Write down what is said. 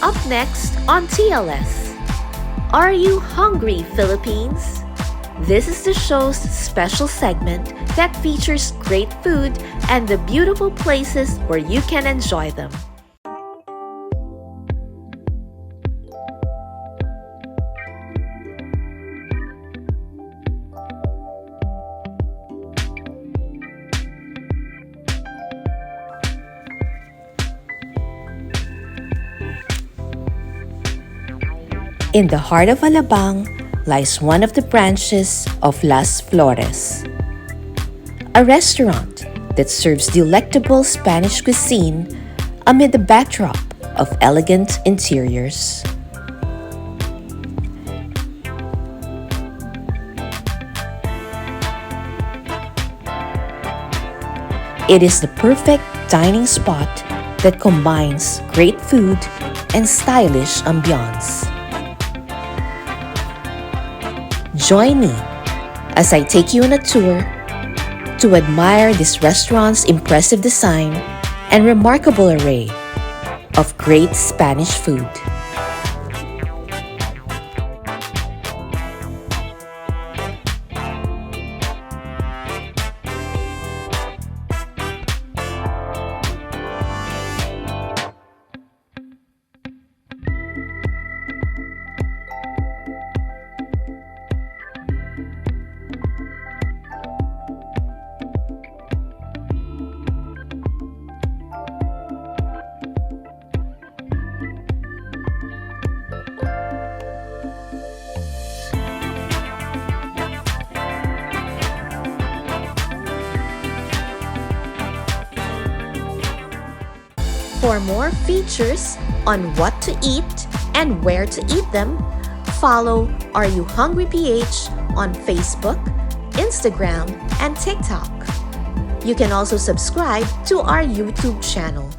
Up next on TLS. Are you hungry, Philippines? This is the show's special segment that features great food and the beautiful places where you can enjoy them. In the heart of Alabang lies one of the branches of LAS FLORES, a restaurant that serves delectable Spanish cuisine amid the backdrop of elegant interiors. It is the perfect dining spot that combines great food and stylish ambiance. Join me as I take you on a tour to admire this restaurant's impressive design and remarkable array of great Spanish food. For more features on what to eat and where to eat them, follow Are You Hungry PH on Facebook, Instagram, and TikTok. You can also subscribe to our YouTube channel.